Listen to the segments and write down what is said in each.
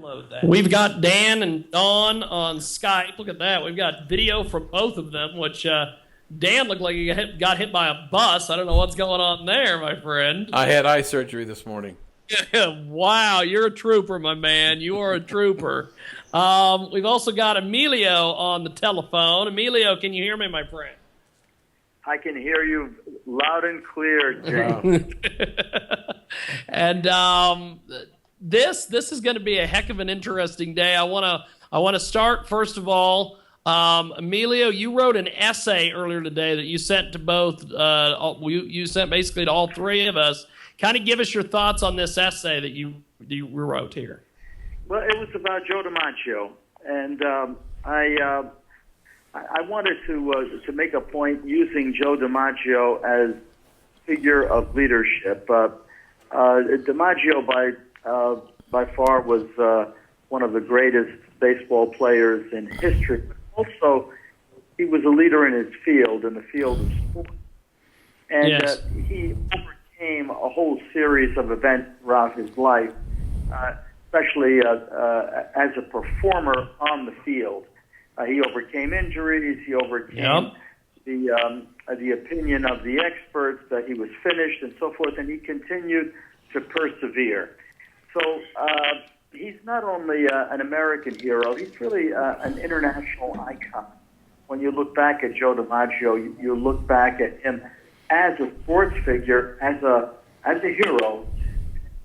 download that. We've got Dan and Don on Skype. Look at that. We've got video from both of them, which Dan looked like he got hit by a bus. I don't know what's going on there, my friend. I had eye surgery this morning. Wow, you're a trooper, my man. You are a trooper. We've also got Emilio on the telephone. Emilio, can you hear me, my friend? I can hear you loud and clear, James. And this is going to be a heck of an interesting day. I want to start first of all. Emilio, you wrote an essay earlier today that you sent to both. You sent basically to all three of us. Kind of give us your thoughts on this essay that you wrote here. Well, it was about Joe DiMagio, and I wanted to make a point using Joe DiMagio as figure of leadership. DiMagio by far was one of the greatest baseball players in history. Also, he was a leader in his field, in the field of sports, and yes. He overcame a whole series of events throughout his life, especially as a performer on the field. He overcame injuries. He overcame the opinion of the experts that he was finished and so forth, and he continued to persevere. So he's not only an American hero, he's really an international icon. When you look back at Joe DiMagio, you look back at him as a sports figure, as a hero,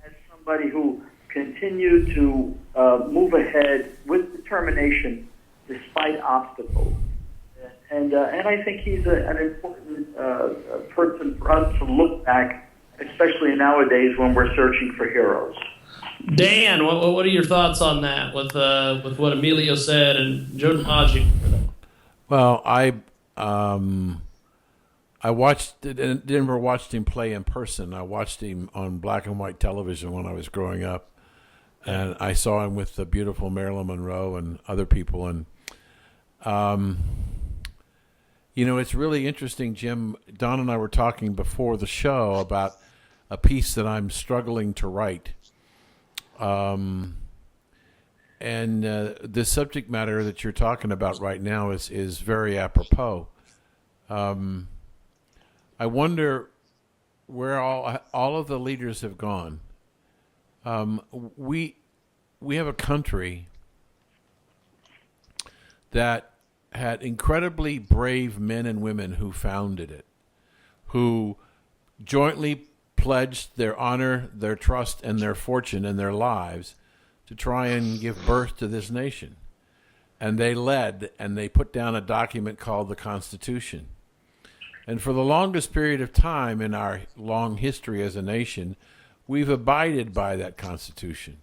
as somebody who continued to move ahead with determination despite obstacles. And I think he's an important person for us to look back, especially nowadays when we're searching for heroes. Dan, what are your thoughts on that with what Emilio said and Joe DiMagio? Well, I never watched him play in person. I watched him on black and white television when I was growing up, and I saw him with the beautiful Marilyn Monroe and other people. And it's really interesting, Jim. Don and I were talking before the show about a piece that I'm struggling to write. And the subject matter that you're talking about right now is very apropos. I wonder where all of the leaders have gone. We have a country that had incredibly brave men and women who founded it, who jointly pledged their honor, their trust, and their fortune and their lives to try and give birth to this nation. And they led, and they put down a document called the Constitution. And for the longest period of time in our long history as a nation, we've abided by that Constitution.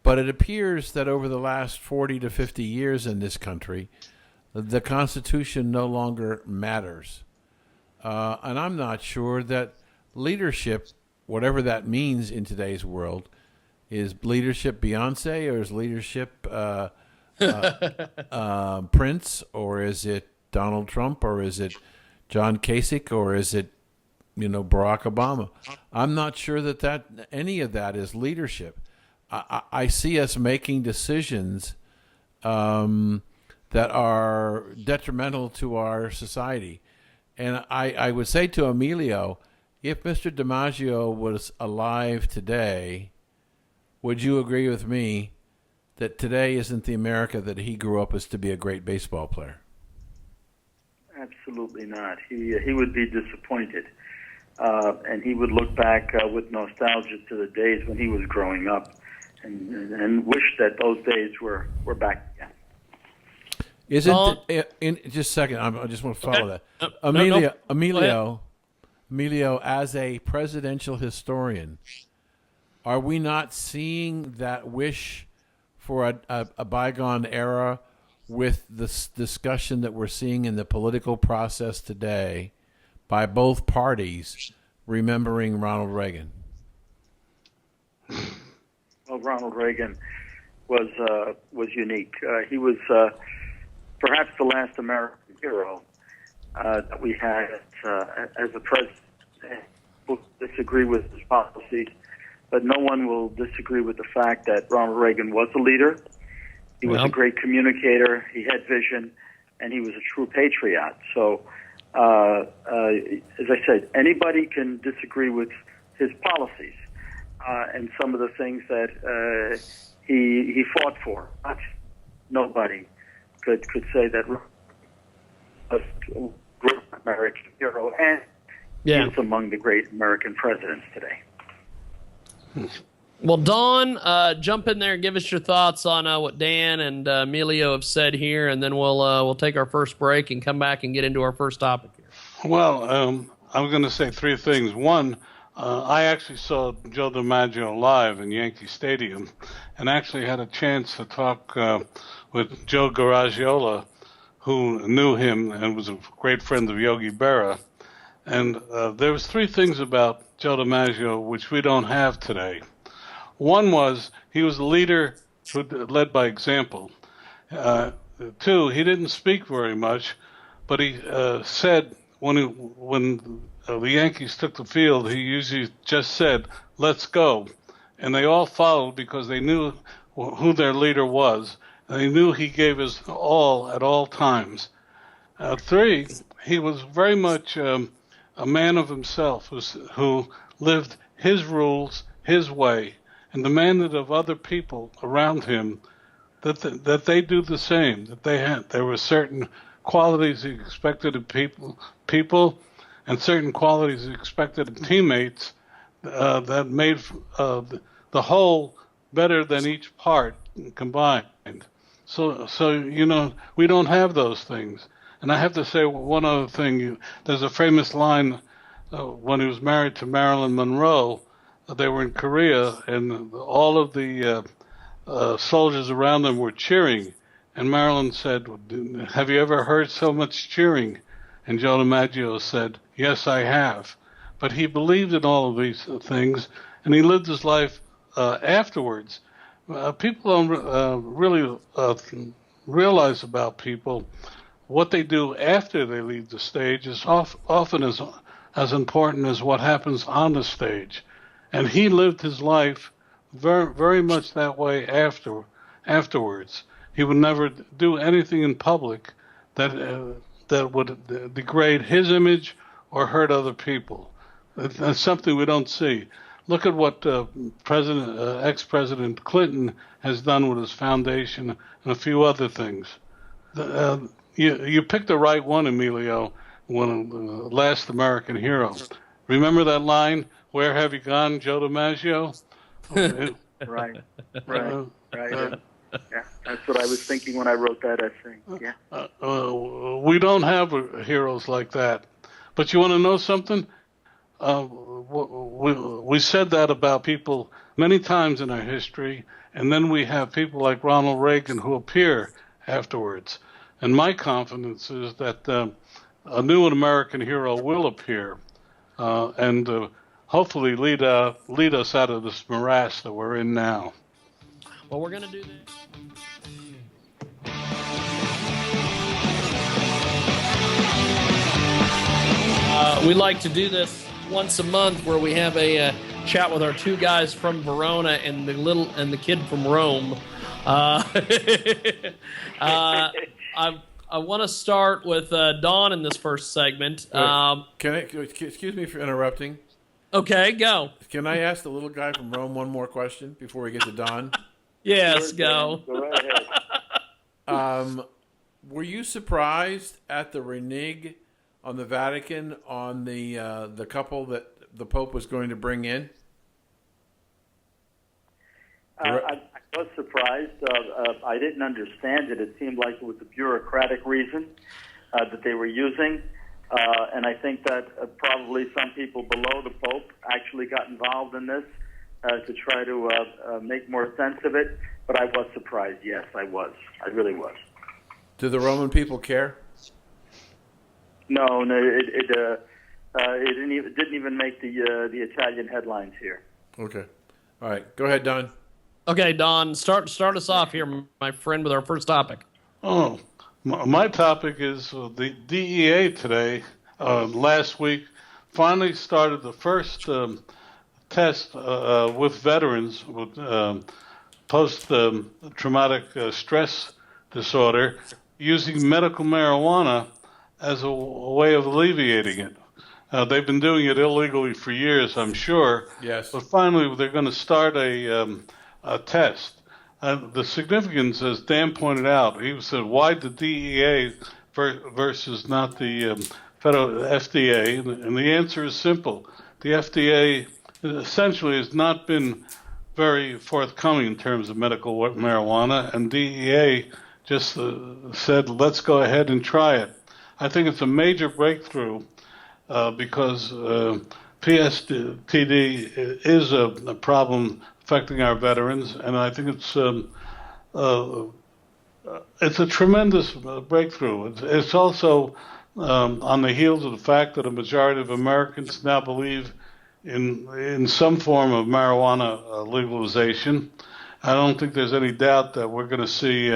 But it appears that over the last 40 to 50 years in this country, the Constitution no longer matters. And I'm not sure that leadership, whatever that means in today's world, is leadership Beyonce, or is leadership Prince, or is it Donald Trump, or is it John Kasich, or is it Barack Obama? I'm not sure that any of that is leadership. I see us making decisions that are detrimental to our society. And I would say to Emilio, if Mr. DiMagio was alive today, would you agree with me that today isn't the America that he grew up as to be a great baseball player? Absolutely not. He would be disappointed. And he would look back with nostalgia to the days when he was growing up and wish that those days were back again. Just a second, I just want to follow that. Emilio, as a presidential historian, are we not seeing that wish for a bygone era with this discussion that we're seeing in the political process today by both parties remembering Ronald Reagan? Well, Ronald Reagan was unique. He was perhaps the last American hero that we had as a president. People disagree with his policies, but no one will disagree with the fact that Ronald Reagan was a leader. He was a great communicator. He had vision, and he was a true patriot. So, as I said, anybody can disagree with his policies and some of the things that he fought for. But nobody could say that a great American hero, and he's among the great American presidents today. Well, Don, jump in there and give us your thoughts on what Dan and Emilio have said here, and then we'll take our first break and come back and get into our first topic here. Well, I'm going to say three things. One, I actually saw Joe DiMagio live in Yankee Stadium, and actually had a chance to talk with Joe Garagiola, who knew him and was a great friend of Yogi Berra. And there was three things about Joe DiMagio which we don't have today. One was he was a leader who led by example. Two, he didn't speak very much, but he said when the Yankees took the field, he usually just said, "Let's go," and they all followed because they knew who their leader was. And they knew he gave his all at all times. Three, he was very much a man of himself who lived his rules, his way, and demanded of other people around him that they do the same. That there were certain qualities he expected of people, and certain qualities he expected of teammates that made the whole better than each part combined. So we don't have those things. And I have to say one other thing. There's a famous line when he was married to Marilyn Monroe. They were in Korea, and all of the soldiers around them were cheering. And Marilyn said, "Have you ever heard so much cheering?" And Joe DiMaggio said, "Yes, I have." But he believed in all of these things, and he lived his life afterwards. People don't really realize about people what they do after they leave the stage is often as important as what happens on the stage. And he lived his life very, very much that way afterwards. He would never do anything in public that would degrade his image or hurt other people. That's something we don't see. Look at what ex-President Clinton has done with his foundation and a few other things. You picked the right one, Emilio, when Last American Hero. Remember that line, "Where have you gone, Joe DiMaggio?" Right. Yeah, that's what I was thinking when I wrote that essay. Yeah. We don't have heroes like that. But you want to know something? We said that about people many times in our history, and then we have people like Ronald Reagan who appear afterwards. And my confidence is that a new American hero will appear and hopefully lead us out of this morass that we're in now. Well, we're going to do this. We like to do this once a month where we have a chat with our two guys from Verona and the kid from Rome. I want to start with Don in this first segment. Excuse me for interrupting. Okay, go. Can I ask the little guy from Rome one more question before we get to Don? Yes, go. Go right ahead. Were you surprised at the renege on the Vatican on the couple that the Pope was going to bring in? I was surprised. I didn't understand it. It seemed like it was a bureaucratic reason that they were using. And I think that probably some people below the Pope actually got involved in this to try to make more sense of it. But I was surprised. Yes, I was. I really was. Do the Roman people care? No, it didn't even make the Italian headlines here. Okay. All right. Go ahead, Don. Okay, Don, start us off here, my friend, with our first topic. Oh, my topic is the DEA today, last week, finally started the first test with veterans with post-traumatic stress disorder using medical marijuana as a way of alleviating it. They've been doing it illegally for years, I'm sure. Yes. But finally, they're going to start a test. The significance, as Dan pointed out, he said, why the DEA versus not the federal FDA? And the answer is simple. The FDA essentially has not been very forthcoming in terms of medical marijuana, and DEA just said, let's go ahead and try it. I think it's a major breakthrough because PSTD is a problem affecting our veterans, and I think it's a tremendous breakthrough. It's also on the heels of the fact that a majority of Americans now believe in some form of marijuana legalization. I don't think there's any doubt that we're going to see.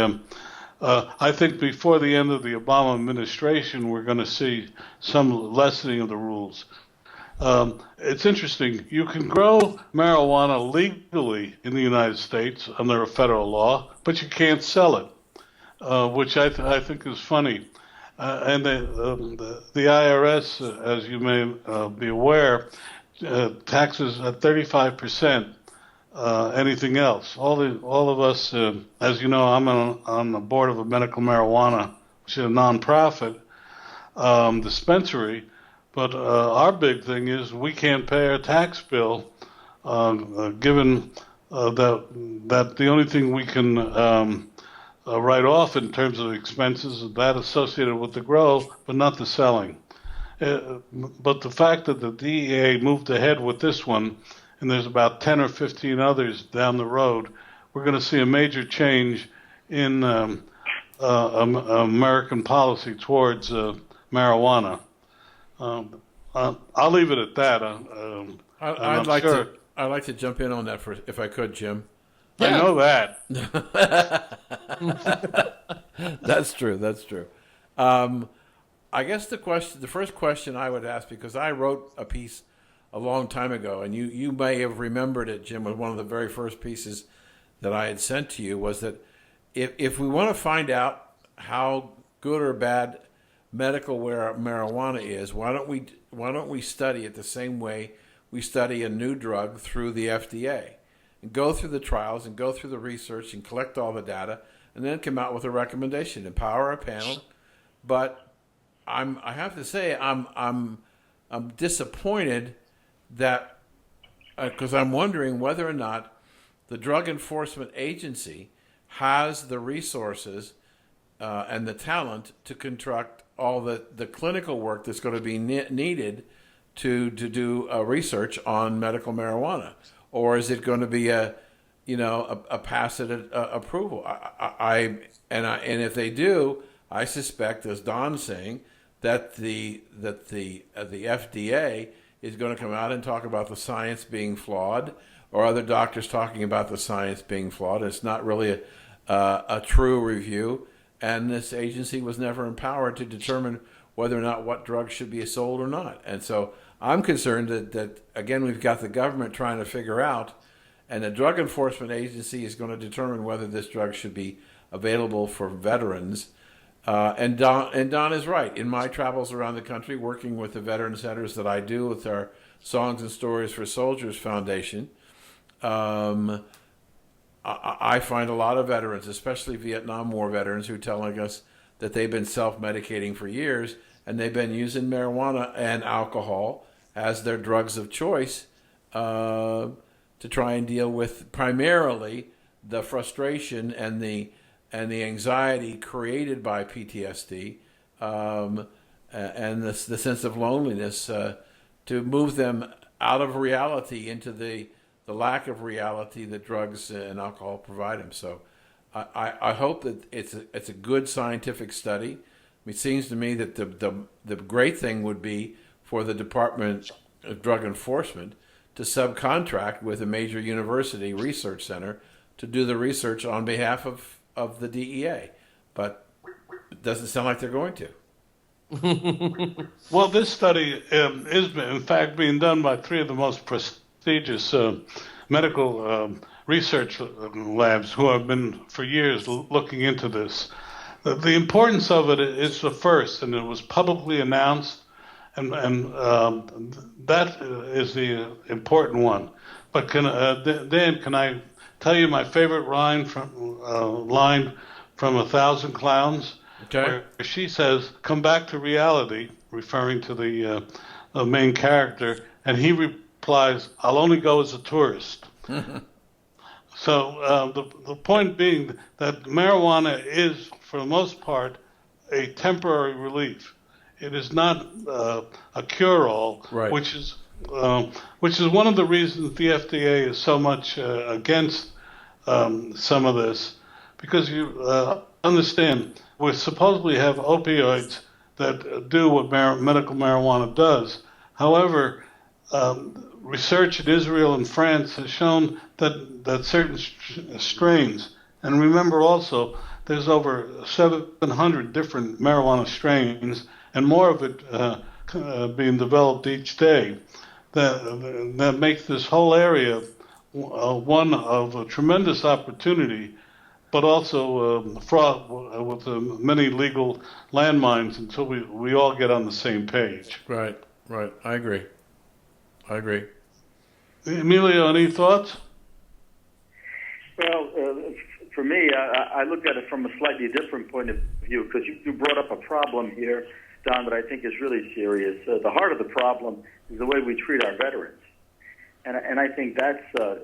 I think before the end of the Obama administration, we're going to see some lessening of the rules. It's interesting. You can grow marijuana legally in the United States under a federal law, but you can't sell it, which I think is funny. And the IRS, as you may be aware, taxes at 35%. Anything else? All of us, as you know, I'm on the board of a medical marijuana, which is a nonprofit dispensary. But our big thing is we can't pay our tax bill, given that the only thing we can write off in terms of expenses is that associated with the grow, but not the selling. But the fact that the DEA moved ahead with this one, and there's about 10 or 15 others down the road, we're going to see a major change in American policy towards marijuana. I'll leave it at that. I'd like to jump in on that if I could, Jim. Yeah. I know that. That's true. I guess the first question I would ask, because I wrote a piece a long time ago, and you may have remembered it, Jim, was one of the very first pieces that I had sent to you, was that if we want to find out how good or bad medical marijuana is, why don't we study it the same way we study a new drug through the FDA, and go through the trials and go through the research and collect all the data, and then come out with a recommendation, empower a panel. But I have to say I'm disappointed that because I'm wondering whether or not the Drug Enforcement Agency has the resources and the talent to conduct all the clinical work that's going to be needed to do research on medical marijuana, or is it going to be a passive approval? And if they do, I suspect, as Don's saying, that the FDA is going to come out and talk about the science being flawed, or other doctors talking about the science being flawed. It's not really a true review, and this agency was never empowered to determine whether or not what drugs should be sold or not. And so I'm concerned that again, we've got the government trying to figure out, and the Drug Enforcement Agency is going to determine whether this drug should be available for veterans. And Don is right. In my travels around the country, working with the veteran centers that I do with our Songs and Stories for Soldiers Foundation, I find a lot of veterans, especially Vietnam War veterans, who are telling us that they've been self-medicating for years, and they've been using marijuana and alcohol as their drugs of choice to try and deal with primarily the frustration and the anxiety created by PTSD, and the sense of loneliness, to move them out of reality into the lack of reality that drugs and alcohol provide them. So I hope that it's a good scientific study. It seems to me that the great thing would be for the Department of Drug Enforcement to subcontract with a major university research center to do the research on behalf of the DEA. But it doesn't sound like they're going to. Well, this study is, in fact, being done by three of the most prestigious medical research labs who have been for years looking into this. The importance of it is the first, and it was publicly announced, and that is the important one. But Dan, can I tell you my favorite line from A Thousand Clowns? Okay. Where she says, "Come back to reality," referring to the main character, and he replies, "I'll only go as a tourist." So the point being that marijuana is, for the most part, a temporary relief. It is not a cure-all, right. which is one of the reasons the FDA is so much against some of this, because you understand we supposedly have opioids that do what medical marijuana does. However, research in Israel and France has shown that certain strains, and remember also, there's over 700 different marijuana strains, and more of it being developed each day, that makes this whole area one of a tremendous opportunity, but also fraught with many legal landmines until we all get on the same page. Right. I agree. Emilio, any thoughts? Well, for me, I look at it from a slightly different point of view, because you brought up a problem here, Don, that I think is really serious. The heart of the problem is the way we treat our veterans, and I think that's the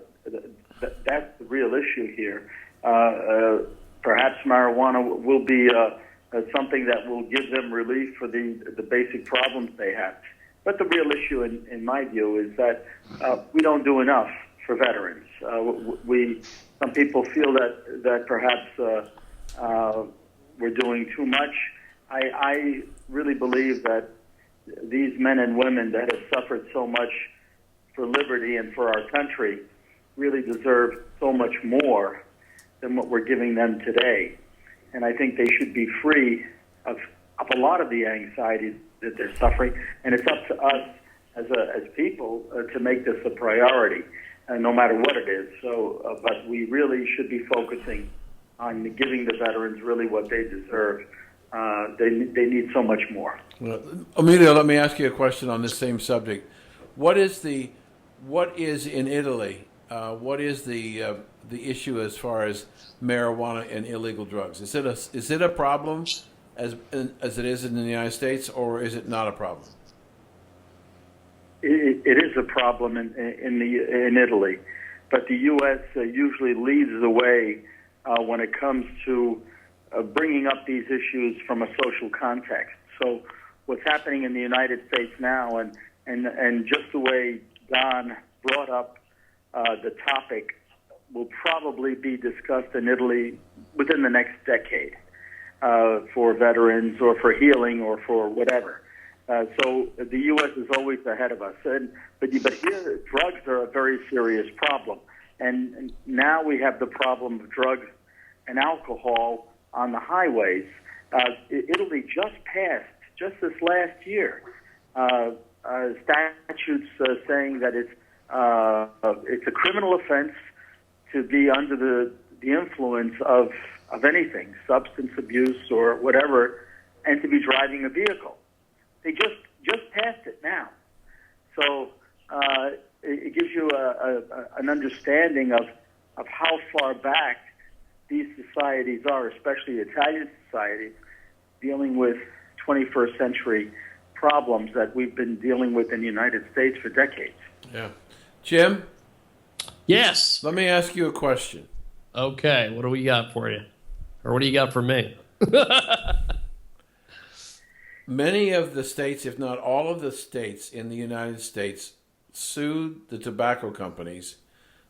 real issue here. Perhaps marijuana will be something that will give them relief for the basic problems they have. But the real issue, in my view, is that we don't do enough for veterans. Some people feel that perhaps we're doing too much. I really believe that these men and women that have suffered so much for liberty and for our country really deserve so much more than what we're giving them today. And I think they should be free of a lot of the anxieties that they're suffering. And it's up to us as people to make this a priority, no matter what it is. So, but we really should be focusing on giving the veterans really what they deserve. They need so much more. Well, Emilio, let me ask you a question on this same subject. What is in Italy? What is the issue as far as marijuana and illegal drugs? Is it a problem as it is in the United States, or is it not a problem? It is a problem in Italy, but the U.S. Usually leads the way when it comes to bringing up these issues from a social context. So what's happening in the United States now, and just the way Don brought up the topic, will probably be discussed in Italy within the next decade for veterans or for healing or for whatever. So the U.S. is always ahead of us. But here, drugs are a very serious problem. And now we have the problem of drugs and alcohol on the highways. Italy just passed, just this last year, statutes saying that it's a criminal offense to be under the influence of anything, substance abuse or whatever, and to be driving a vehicle. They just passed it now. So it gives you an understanding of how far back these societies are, especially Italian societies, dealing with 21st century problems that we've been dealing with in the United States for decades. Yeah. Jim? Yes. Let me ask you a question. Okay, what do we got for you? Or what do you got for me? Many of the states, if not all of the states in the United States, sued the tobacco companies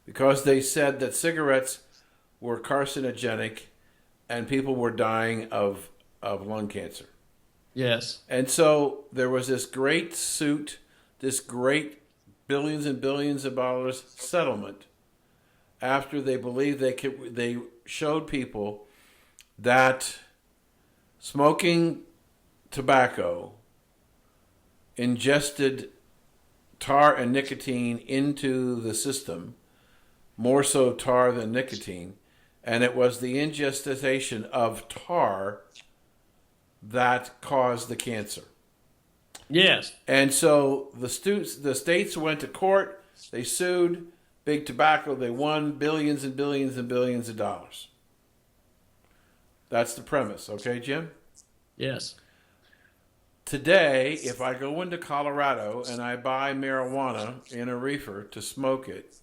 because they said that cigarettes were carcinogenic and people were dying of lung cancer. Yes. And so there was this great suit, this great billions and billions of dollars settlement after they believed they showed people that smoking tobacco ingested tar and nicotine into the system, more so tar than nicotine, and it was the ingestion of tar that caused the cancer. Yes. And so the states went to court, they sued Big Tobacco, they won billions and billions and billions of dollars. That's the premise, okay, Jim? Yes. Today, if I go into Colorado and I buy marijuana in a reefer to smoke it,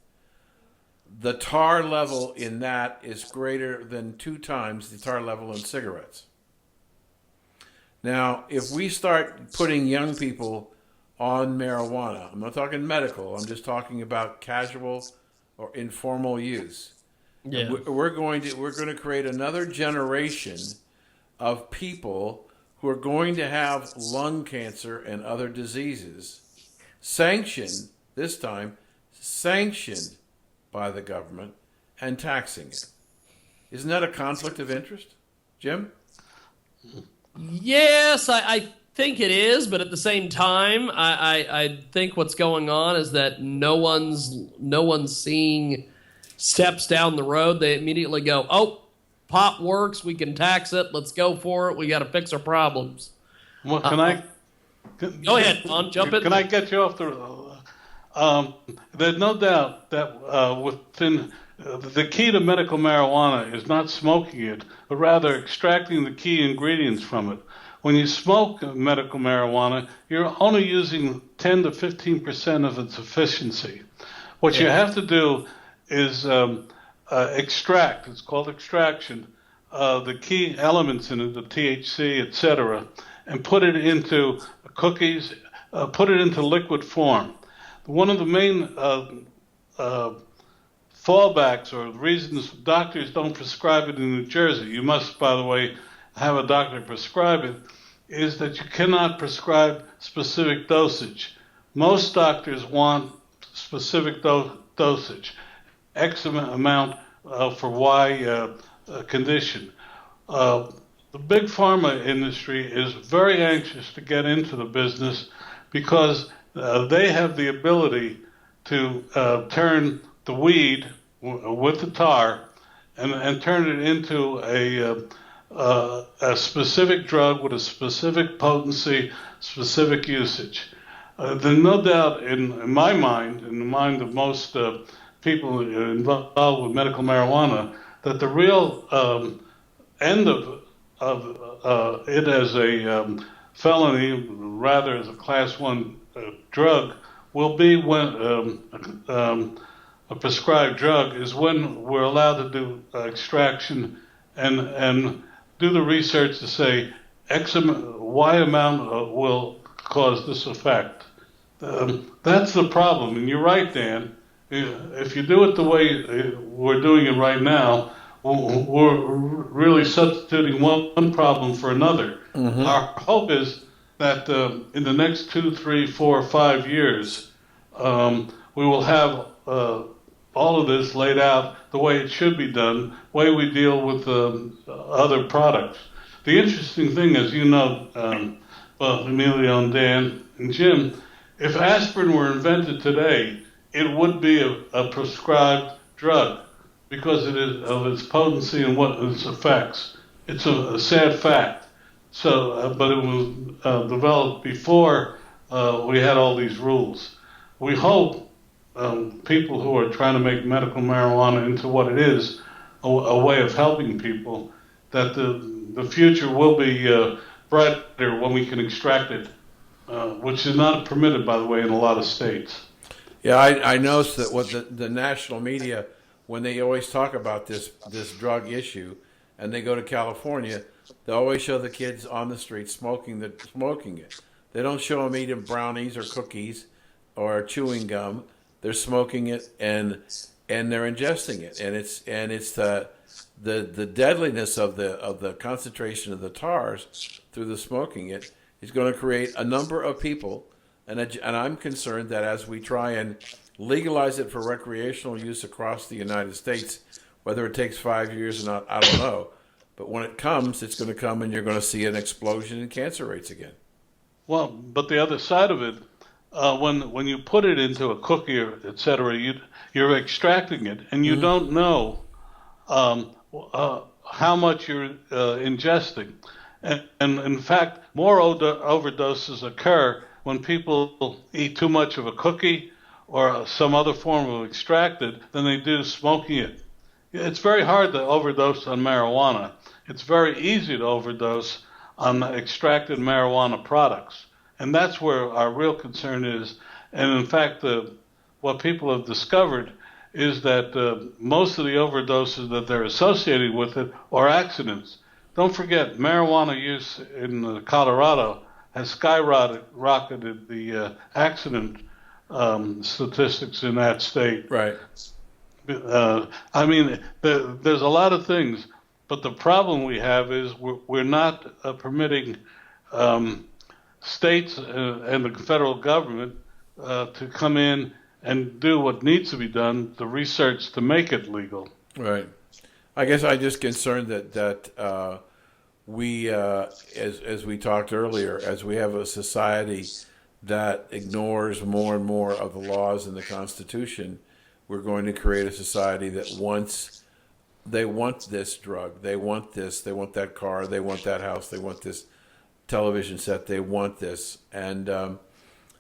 the tar level in that is greater than 2 times the tar level in cigarettes. Now, if we start putting young people on marijuana, I'm not talking medical, I'm just talking about casual or informal use. Yeah. We're going to create another generation of people who are going to have lung cancer and other diseases, sanctioned by the government and taxing it. Isn't that a conflict of interest, Jim? Yes, I think it is, but at the same time, I think what's going on is that no one's seeing steps down the road. They immediately go, oh, pot works, we can tax it, let's go for it, we got to fix our problems. Well, Go ahead, Don, jump in. Can I get you off the... there's no doubt that within... the key to medical marijuana is not smoking it, but rather extracting the key ingredients from it. When you smoke medical marijuana, you're only using 10 to 15% of its efficiency. What you have to do is extract, it's called extraction, the key elements in it, the THC, etc., and put it into cookies, put it into liquid form. One of the main fallbacks or reasons doctors don't prescribe it in New Jersey, you must, by the way, have a doctor prescribe it, is that you cannot prescribe specific dosage. Most doctors want specific dosage, X amount for Y condition. The big pharma industry is very anxious to get into the business because they have the ability to turn the weed with the tar and turn it into a specific drug with a specific potency, specific usage. There's no doubt in my mind, in the mind of most people involved with medical marijuana, that the real end of it as a felony, rather as a class 1 drug, will be when a prescribed drug is when we're allowed to do extraction and do the research to say Y amount will cause this effect. That's the problem, and you're right, Dan. If you do it the way we're doing it right now, we're really substituting one problem for another. Mm-hmm. Our hope is that in the next 2, 3, 4, 5 years, we will have all of this laid out the way it should be done, the way we deal with other products. The interesting thing, as you know, Emilio and Dan and Jim, if aspirin were invented today, it would be a prescribed drug because of its potency and what its effects. It's a sad fact. So, but it was developed before we had all these rules. We hope people who are trying to make medical marijuana into what it is, a way of helping people, that the future will be brighter when we can extract it, which is not permitted, by the way, in a lot of states. Yeah, I noticed that what the national media, when they always talk about this drug issue, and they go to California, they always show the kids on the street smoking it. They don't show them eating brownies or cookies or chewing gum. They're smoking it and they're ingesting it, and it's the deadliness of the concentration of the tars through the smoking it is going to create a number of people. And I'm concerned that as we try and legalize it for recreational use across the United States, whether it takes 5 years or not, I don't know. But when it comes, it's going to come, and you're going to see an explosion in cancer rates again. Well, but the other side of it, when you put it into a cookie, or et cetera, you're extracting it, and you don't know how much you're ingesting. And in fact, more overdoses occur when people eat too much of a cookie or some other form of extracted than they do smoking it. It's very hard to overdose on marijuana. It's very easy to overdose on extracted marijuana products. And that's where our real concern is. And in fact, what people have discovered is that most of the overdoses that they're associated with it are accidents. Don't forget, marijuana use in Colorado has skyrocketed the accident statistics in that state. Right. I mean, there's a lot of things, but the problem we have is we're not permitting states and the federal government to come in and do what needs to be done, the research to make it legal. Right. I guess I'm just concerned that we, as we talked earlier, as we have a society that ignores more and more of the laws in the Constitution, we're going to create a society that they want this drug, they want this, they want that car, they want that house, they want this television set, they want this, and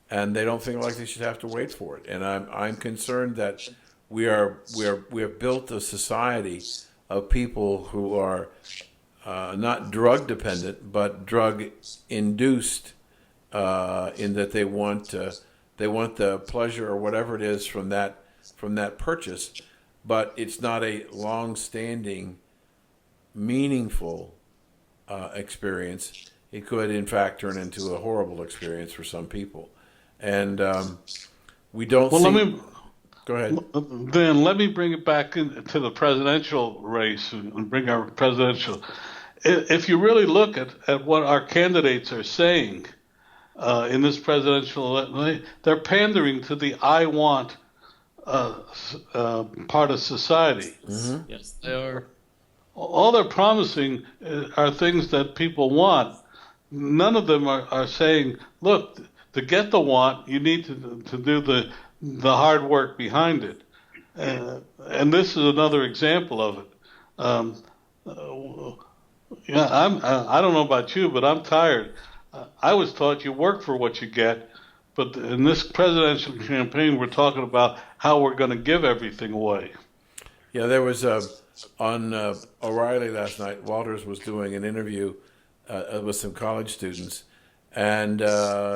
they don't feel like they should have to wait for it. And I'm concerned that we have built a society of people who are not drug dependent, but drug induced, in that they want the pleasure or whatever it is from that purchase, but it's not a long-standing, meaningful experience. It could, in fact, turn into a horrible experience for some people, and we don't. Go ahead. Then let me bring it back to the presidential race and bring our presidential. If you really look at what our candidates are saying in this presidential, they're pandering to the "I want" part of society. Mm-hmm. Yes, they are. All they're promising are things that people want. None of them are saying, look, to get the want, you need to do the hard work behind it. And this is another example of it. I don't know about you, but I'm tired. I was taught you work for what you get, but in this presidential campaign, we're talking about how we're going to give everything away. Yeah, there was on O'Reilly last night. Walters was doing an interview with some college students, and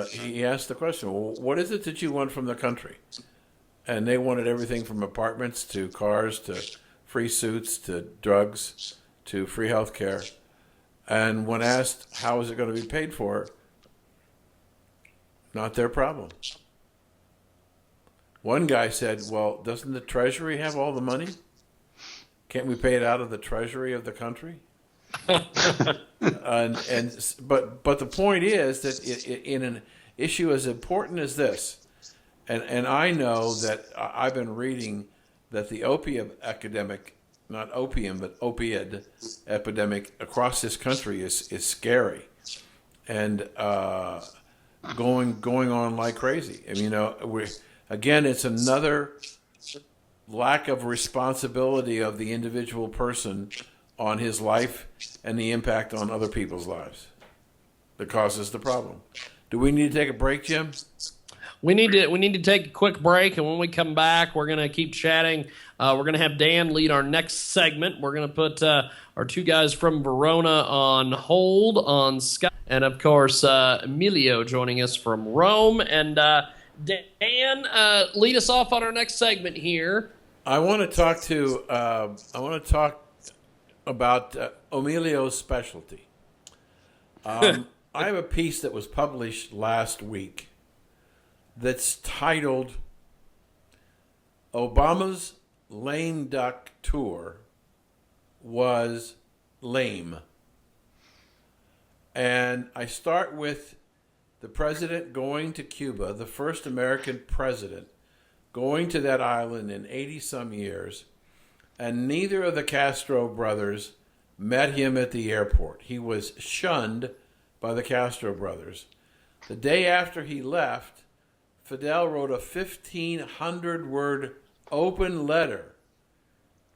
he asked the question, well, what is it that you want from the country? And they wanted everything from apartments to cars to free suits to drugs to free health care. And when asked how is it going to be paid for, not their problem. One guy said, well, doesn't the Treasury have all the money? Can't we pay it out of the Treasury of the country? But the point is that in an issue as important as this, and I know that I've been reading that the opium epidemic, not opium, but opioid epidemic across this country is scary, and going on like crazy. I mean, again, it's another lack of responsibility of the individual person on his life and the impact on other people's lives that causes the problem. Do we need to take a break, Jim? We need to take a quick break, and when we come back, we're going to keep chatting. We're going to have Dan lead our next segment. We're going to put our two guys from Verona on hold on Skype, and of course Emilio joining us from Rome. And Dan, lead us off on our next segment here. I want to talk about Emilio's specialty. I have a piece that was published last week that's titled Obama's Lame Duck Tour Was Lame. And I start with the president going to Cuba, the first American president going to that island in 80-some years, and neither of the Castro brothers met him at the airport. He was shunned by the Castro brothers. The day after he left, Fidel wrote a 1,500-word open letter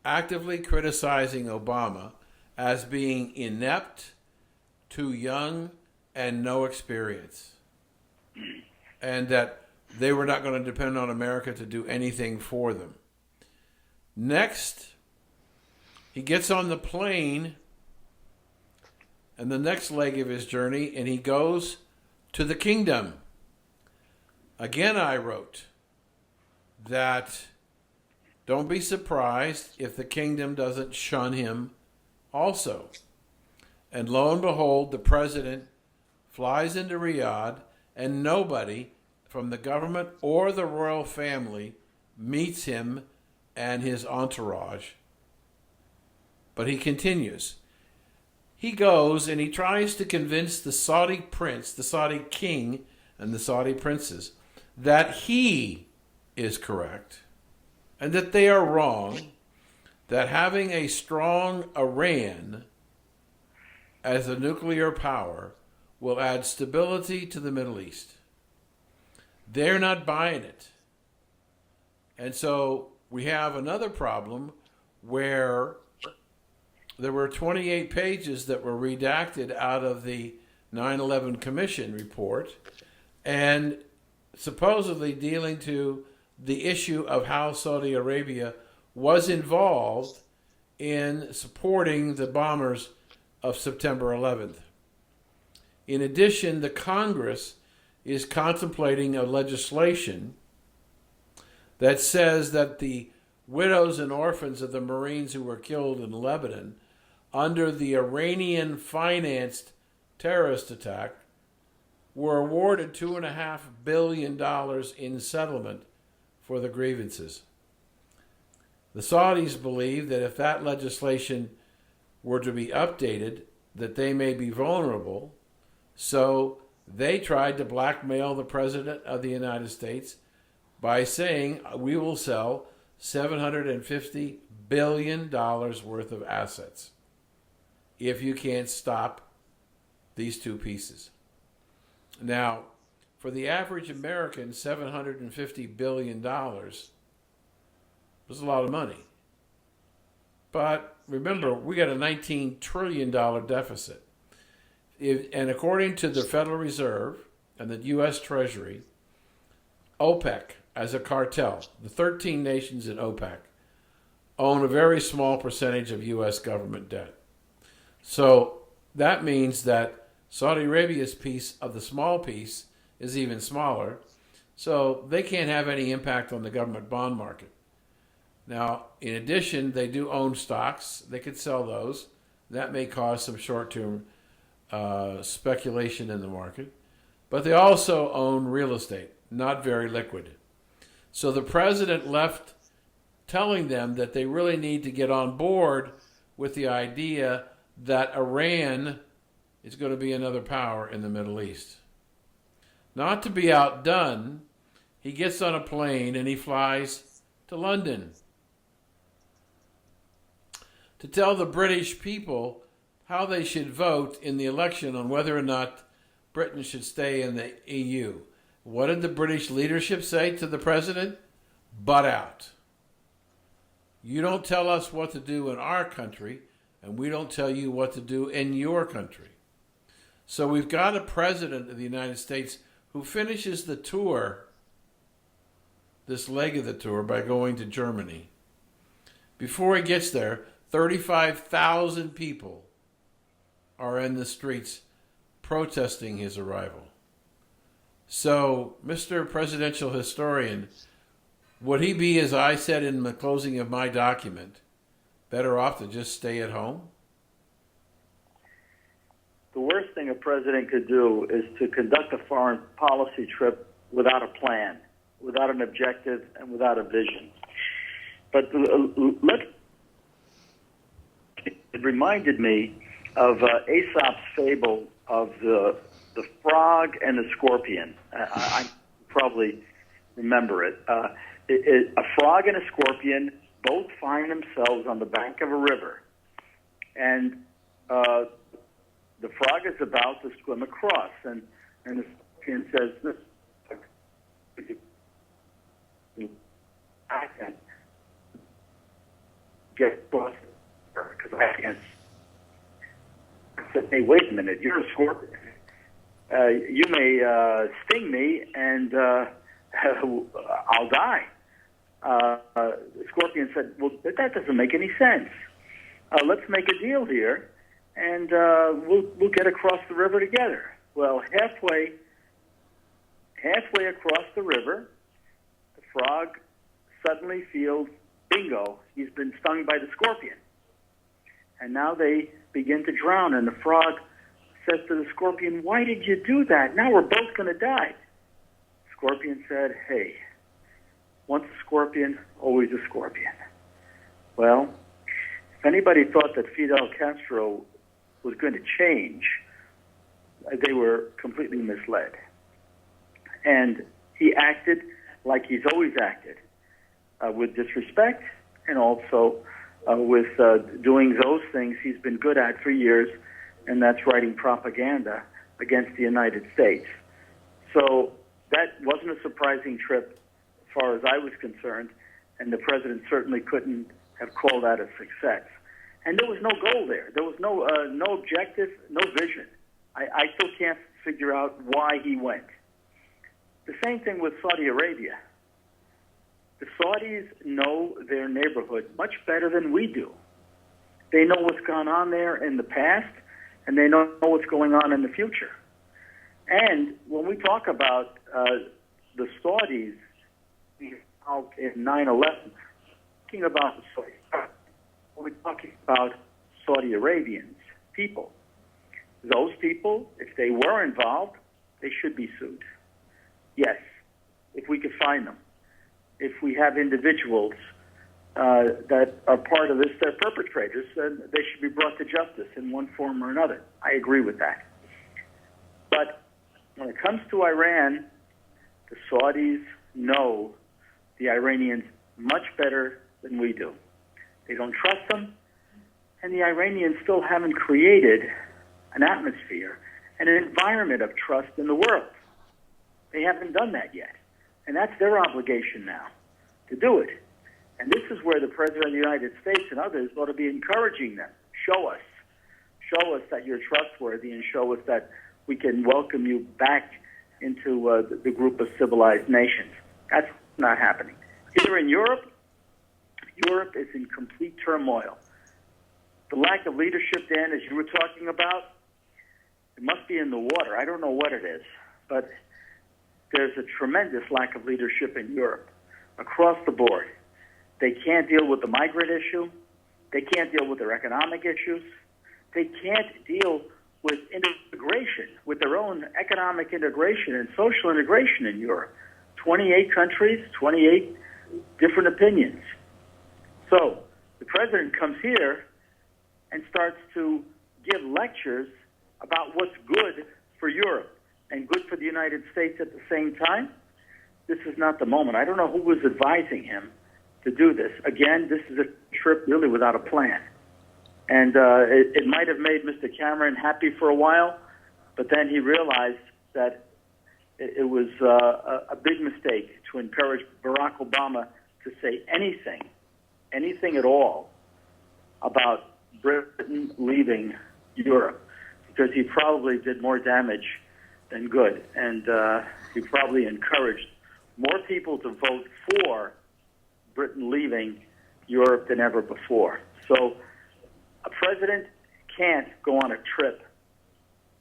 actively criticizing Obama as being inept, too young, and no experience. And that they were not going to depend on America to do anything for them. Next, he gets on the plane and the next leg of his journey, and he goes to the kingdom. Again, I wrote that don't be surprised if the kingdom doesn't shun him also. And lo and behold, the president flies into Riyadh, and nobody from the government or the royal family meets him and his entourage. But he continues. He goes and he tries to convince the Saudi prince, the Saudi king, and the Saudi princes that he is correct and that they are wrong, that having a strong Iran as a nuclear power will add stability to the Middle East. They're not buying it. And so we have another problem where there were 28 pages that were redacted out of the 9/11 Commission report and supposedly dealing to the issue of how Saudi Arabia was involved in supporting the bombers of September 11th. In addition, the Congress is contemplating a legislation that says that the widows and orphans of the Marines who were killed in Lebanon under the Iranian-financed terrorist attack were awarded $2.5 billion in settlement for the grievances. The Saudis believe that if that legislation were to be updated, that they may be vulnerable, so they tried to blackmail the President of the United States by saying, we will sell $750 billion worth of assets if you can't stop these two pieces. Now, for the average American, $750 billion was a lot of money. But remember, we got a $19 trillion deficit. And according to the Federal Reserve and the U.S. Treasury, OPEC as a cartel, the 13 nations in OPEC, own a very small percentage of U.S. government debt. So that means that Saudi Arabia's piece of the small piece is even smaller, so they can't have any impact on the government bond market. Now, in addition, they do own stocks. They could sell those. That may cause some short-term speculation in the market. But they also own real estate, not very liquid. So the president left telling them that they really need to get on board with the idea that Iran is going to be another power in the Middle East. Not to be outdone, he gets on a plane and he flies to London to tell the British people how they should vote in the election on whether or not Britain should stay in the EU. What did the British leadership say to the president? Butt out. You don't tell us what to do in our country, and we don't tell you what to do in your country. So we've got a president of the United States who finishes the tour, this leg of the tour, by going to Germany. Before he gets there, 35,000 people are in the streets protesting his arrival. So, Mr. Presidential Historian, would he be, as I said in the closing of my document, better off to just stay at home? The worst thing a president could do is to conduct a foreign policy trip without a plan, without an objective, and without a vision. But it reminded me of Aesop's fable of the frog and the scorpion. I probably remember it. A frog and a scorpion both find themselves on the bank of a river, and the frog is about to swim across, and the scorpion says, I can get across because I can't. I said, "Hey, wait a minute! You're a scorpion. You may sting me, and I'll die." The scorpion said, "Well, that doesn't make any sense. Let's make a deal here, and we'll get across the river together." Well, halfway across the river, the frog suddenly feels, bingo, he's been stung by the scorpion. And now they begin to drown, and the frog says to the scorpion, "Why did you do that? Now we're both going to die." The scorpion said, "Hey, once a scorpion, always a scorpion." Well, if anybody thought that Fidel Castro was going to change, they were completely misled. And he acted like he's always acted, with disrespect and also with doing those things he's been good at for years, and that's writing propaganda against the United States. So that wasn't a surprising trip as far as I was concerned, and the president certainly couldn't have called that a success. And there was no goal there. There was no objective, no vision. I still can't figure out why he went. The same thing with Saudi Arabia. The Saudis know their neighborhood much better than we do. They know what's gone on there in the past, and they know what's going on in the future. And when we talk about the Saudis out in 9/11, talking about the Saudis, we're talking about Saudi Arabians, people. Those people, if they were involved, they should be sued. Yes, if we could find them. If we have individuals that are part of this, they're perpetrators, then they should be brought to justice in one form or another. I agree with that. But when it comes to Iran, the Saudis know the Iranians much better than we do. They don't trust them, and the Iranians still haven't created an atmosphere and an environment of trust in the world. They haven't done that yet. And that's their obligation now, to do it. And this is where the President of the United States and others ought to be encouraging them. Show us that you're trustworthy, and show us that we can welcome you back into the group of civilized nations. That's not happening. Here in Europe is in complete turmoil. The lack of leadership, Dan, as you were talking about, it must be in the water. I don't know what it is, but there's a tremendous lack of leadership in Europe across the board. They can't deal with the migrant issue. They can't deal with their economic issues. They can't deal with integration, with their own economic integration and social integration in Europe. 28 countries, 28 different opinions. So the president comes here and starts to give lectures about what's good for Europe and good for the United States at the same time. This is not the moment. I don't know who was advising him to do this. Again, this is a trip really without a plan. And it might have made Mr. Cameron happy for a while, but then he realized that it was a big mistake to encourage Barack Obama to say anything at all about Britain leaving Europe, because he probably did more damage than good, and he probably encouraged more people to vote for Britain leaving Europe than ever before. So a president can't go on a trip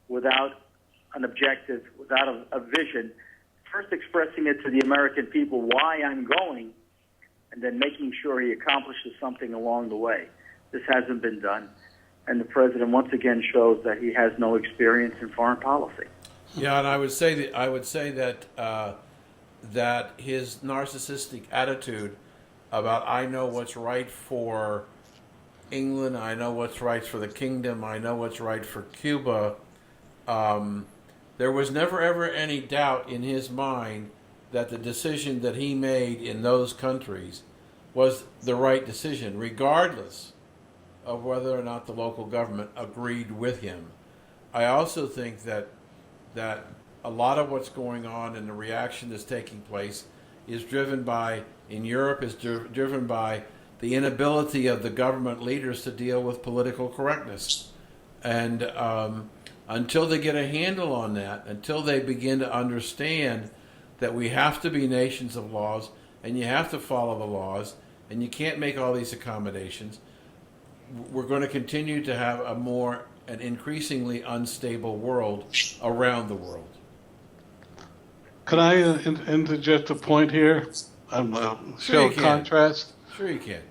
without an objective, without a vision, first expressing it to the American people why I'm going, and then making sure he accomplishes something along the way. This hasn't been done, and the president once again shows that he has no experience in foreign policy. Yeah, and I would say that that his narcissistic attitude about I know what's right for England, I know what's right for the kingdom, I know what's right for Cuba. There was never ever any doubt in his mind that the decision that he made in those countries was the right decision, regardless of whether or not the local government agreed with him. I also think that a lot of what's going on and the reaction that's taking place is driven by, in Europe, is driven by the inability of the government leaders to deal with political correctness. And until they get a handle on that, until they begin to understand that we have to be nations of laws and you have to follow the laws and you can't make all these accommodations, we're going to continue to have an increasingly unstable world around the world. Can I interject a point here? Show a contrast. Sure you can.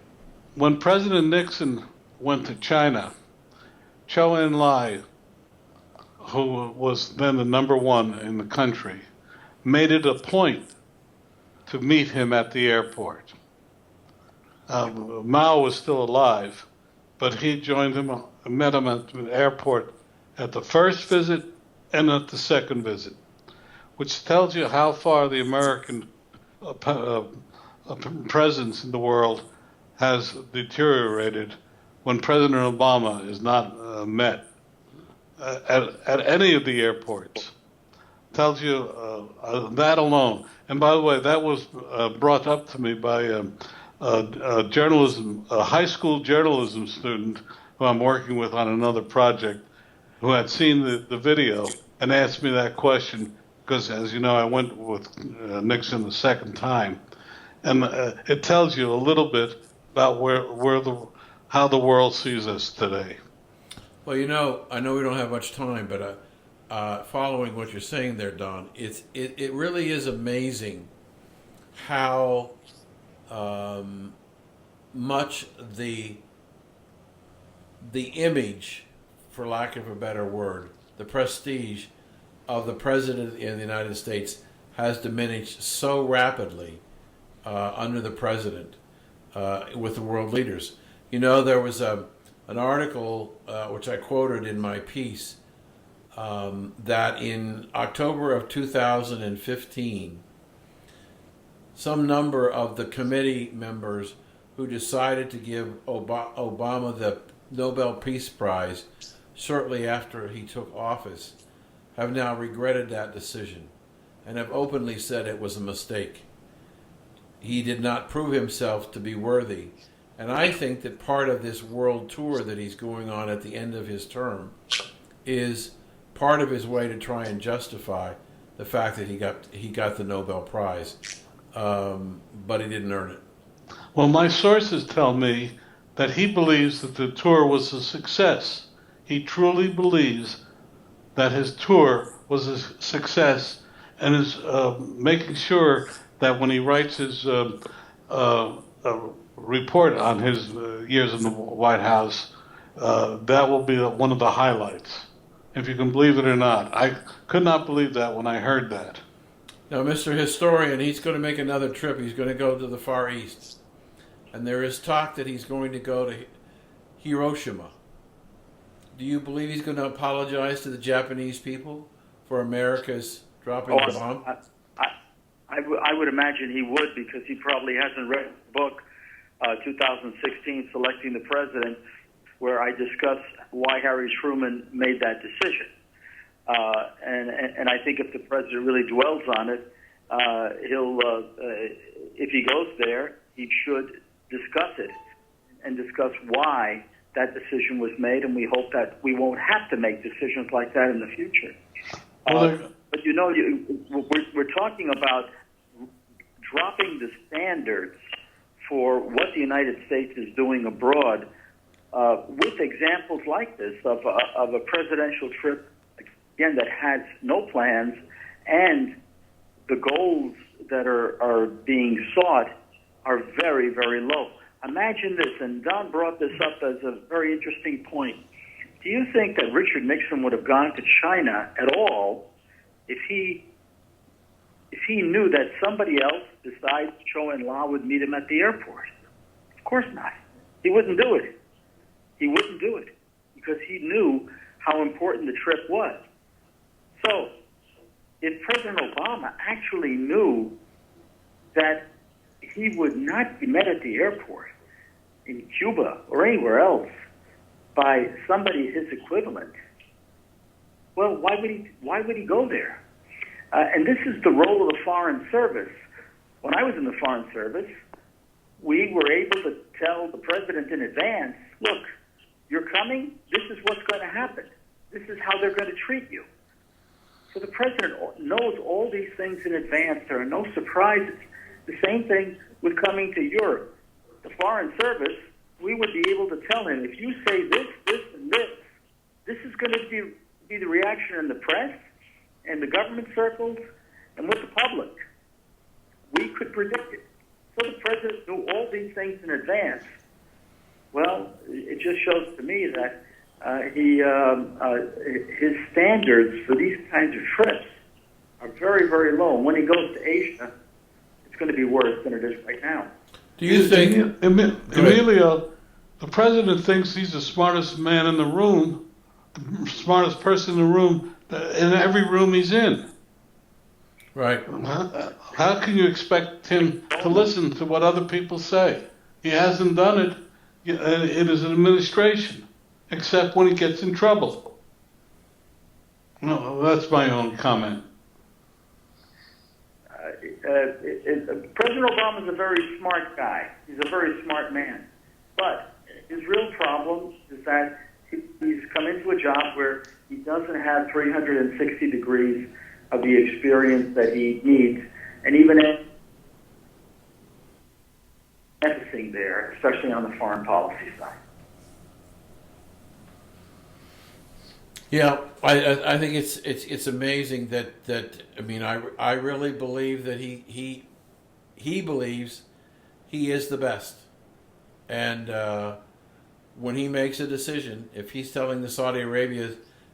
When President Nixon went to China, Zhou Enlai, who was then the number one in the country, made it a point to meet him at the airport. Mao was still alive, but he joined him, met him at the airport at the first visit and at the second visit, which tells you how far the American presence in the world has deteriorated when President Obama is not met at any of the airports. Tells you that alone. And by the way, that was brought up to me by a high school journalism student who I'm working with on another project, who had seen the video and asked me that question because, as you know, I went with Nixon the second time, and it tells you a little bit about how the world sees us today. Well, you know, I know we don't have much time, but following what you're saying there, Don, it really is amazing how much the image, for lack of a better word, the prestige of the president in the United States has diminished so rapidly under the president with the world leaders. You know, there was an article which I quoted in my piece that in October of 2015, some number of the committee members who decided to give Obama the Nobel Peace Prize shortly after he took office have now regretted that decision and have openly said it was a mistake. He did not prove himself to be worthy. And I think that part of this world tour that he's going on at the end of his term is part of his way to try and justify the fact that he got the Nobel Prize, but he didn't earn it. Well, my sources tell me that he believes that the tour was a success. He truly believes that his tour was a success and is making sure that when he writes his report on his years in the White House, that will be one of the highlights, if you can believe it or not. I could not believe that when I heard that. Now, Mr. Historian, he's going to make another trip. He's going to go to the Far East. And there is talk that he's going to go to Hiroshima. Do you believe he's going to apologize to the Japanese people for America's dropping the bomb? I would imagine he would, because he probably hasn't read the book, 2016, Selecting the President, where I discuss why Harry Truman made that decision. And I think if the president really dwells on it, if he goes there, he should discuss it and discuss why that decision was made, and we hope that we won't have to make decisions like that in the future. But you know, we're talking about dropping the standards for what the United States is doing abroad, with examples like this of a presidential trip, again, that has no plans, and the goals that are being sought are very, very low. Imagine this, and Don brought this up as a very interesting point. Do you think that Richard Nixon would have gone to China at all if he knew that somebody else besides Zhou Enlai would meet him at the airport? Of course not. He wouldn't do it. He wouldn't do it because he knew how important the trip was. So, if President Obama actually knew that he would not be met at the airport in Cuba or anywhere else by somebody his equivalent, well, why would he go there? And this is the role of the Foreign Service. When I was in the Foreign Service, we were able to tell the president in advance, look, you're coming, this is what's going to happen. This is how they're going to treat you. So the president knows all these things in advance. There are no surprises. The same thing with coming to Europe. The Foreign Service, we would be able to tell him, if you say this, this, and this is going to be the reaction in the press and the government circles and with the public. We could predict it. So the president knew all these things in advance. Well, it just shows to me that his standards for these kinds of trips are very, very low. And when he goes to Asia, it's going to be worse than it is right now. Do you think, Emilio, the president thinks he's the smartest man in the room, the smartest person in the room, in every room he's in? right? How can you expect him to listen to what other people say? He hasn't done it in his administration, except when he gets in trouble. No, that's my own comment. President Obama is a very smart guy. He's a very smart man. But his real problem is that he's come into a job where he doesn't have 360 degrees of the experience that he needs. And even everything there, especially on the foreign policy side. Yeah, I think it's amazing that I mean I really believe that he believes he is the best, and when he makes a decision, if he's telling the Saudi Arabia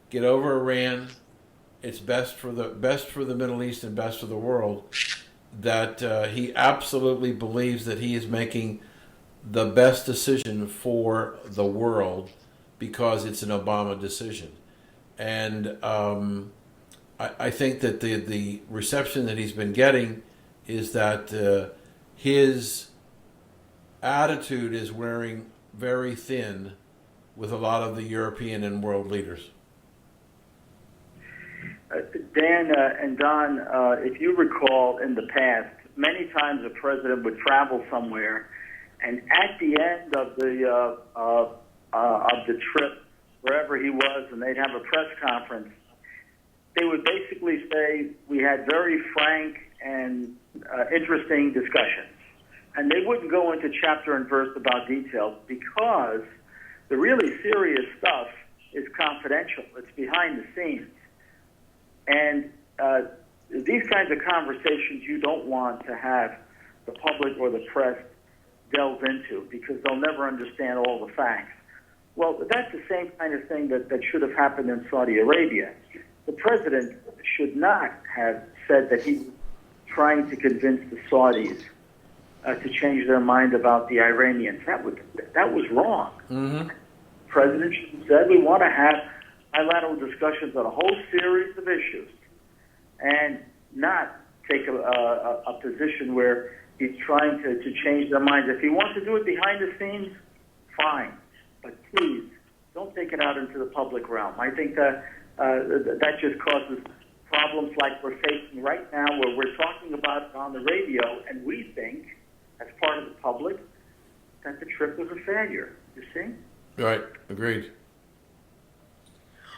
get over Iran, it's best for the Middle East and best for the world, that he absolutely believes that he is making the best decision for the world because it's an Obama decision. And I think that the reception that he's been getting is that his attitude is wearing very thin with a lot of the European and world leaders. Dan and Don, if you recall in the past, many times a president would travel somewhere, and at the end of the trip, wherever he was, and they'd have a press conference, they would basically say, we had very frank and interesting discussions. And they wouldn't go into chapter and verse about details because the really serious stuff is confidential. It's behind the scenes. And these kinds of conversations you don't want to have the public or the press delve into because they'll never understand all the facts. Well, that's the same kind of thing that should have happened in Saudi Arabia. The president should not have said that he was trying to convince the Saudis to change their mind about the Iranians. That was wrong. Mm-hmm. The president should have said we want to have bilateral discussions on a whole series of issues and not take a position where he's trying to change their minds. If he wants to do it behind the scenes, fine. But please, don't take it out into the public realm. I think that just causes problems like we're facing right now where we're talking about it on the radio and we think, as part of the public, that the trip was a failure. You see? Right. Agreed.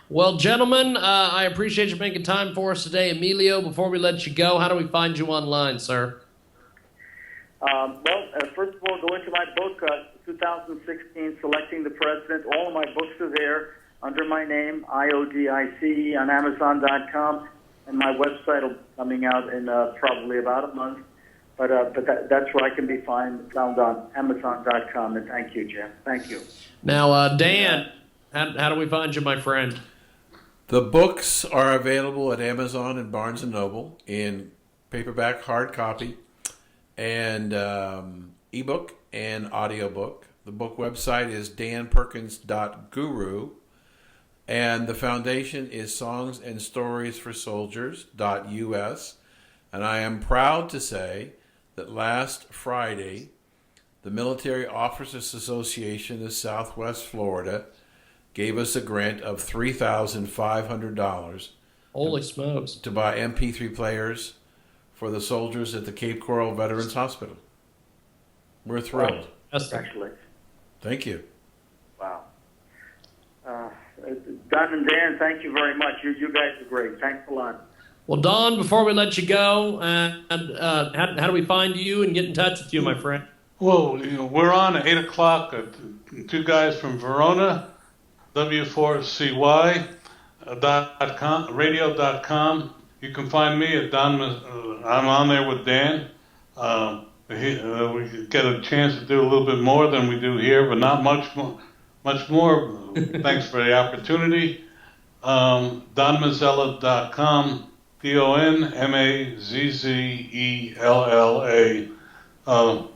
Well, gentlemen, I appreciate you making time for us today. Emilio, before we let you go, how do we find you online, sir? First of all, go into my book, 2016, Selecting the President. All of my books are there under my name, IODICE, on Amazon.com, and my website will be coming out in probably about a month. But that's where I can be found on Amazon.com. And thank you, Jim. Thank you. Now, Dan, how do we find you, my friend? The books are available at Amazon and Barnes & Noble in paperback, hard copy, and ebook and audiobook. The book website is danperkins.guru, and the foundation is songsandstoriesforsoldiers.us. And I am proud to say that last Friday, the Military Officers Association of Southwest Florida gave us a grant of $3,500 Holy smokes. to buy MP3 players for the soldiers at the Cape Coral Veterans Hospital. We're thrilled. Actually. Thank you. Wow. Don and Dan, thank you very much. You guys are great. Thanks a lot. Well, Don, before we let you go, how do we find you and get in touch with you, my friend? Well, we're on at 8 o'clock. Two guys from Verona, W4CY.com, radio.com. You can find me at Don. I'm on there with Dan. We get a chance to do a little bit more than we do here, but not much more. Thanks for the opportunity. DonMazzella.com, DonMazzella.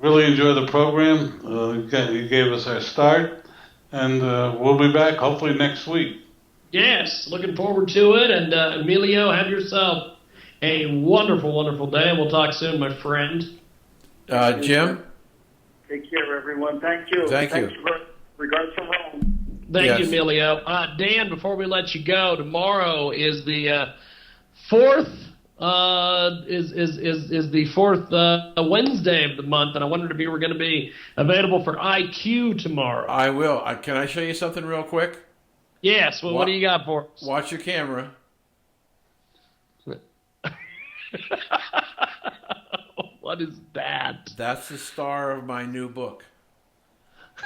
Really enjoy the program. You gave us our start, and we'll be back hopefully next week. Yes, looking forward to it. And Emilio, have yourself a wonderful, wonderful day. We'll talk soon, my friend. Jim? Take care, everyone. Thank you. Thank you. Regards from Rome. Thank you, Emilio. Dan, before we let you go, tomorrow is the fourth is the fourth Wednesday of the month, and I wondered if you were going to be available for IQ tomorrow. I will. Can I show you something real quick? Yes. Well, what do you got for us? Watch your camera. What is that? That's the star of my new book.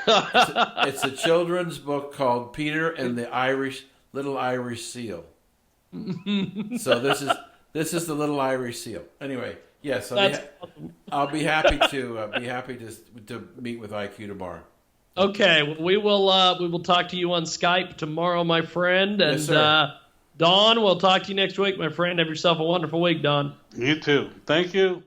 It's a children's book called Peter and the Little Irish Seal. So this is the Little Irish Seal. Anyway, yes, I'll be happy to meet with IQ tomorrow. Okay, we will talk to you on Skype tomorrow, my friend, and yes, sir. Don, we'll talk to you next week, my friend. Have yourself a wonderful week, Don. You too. Thank you.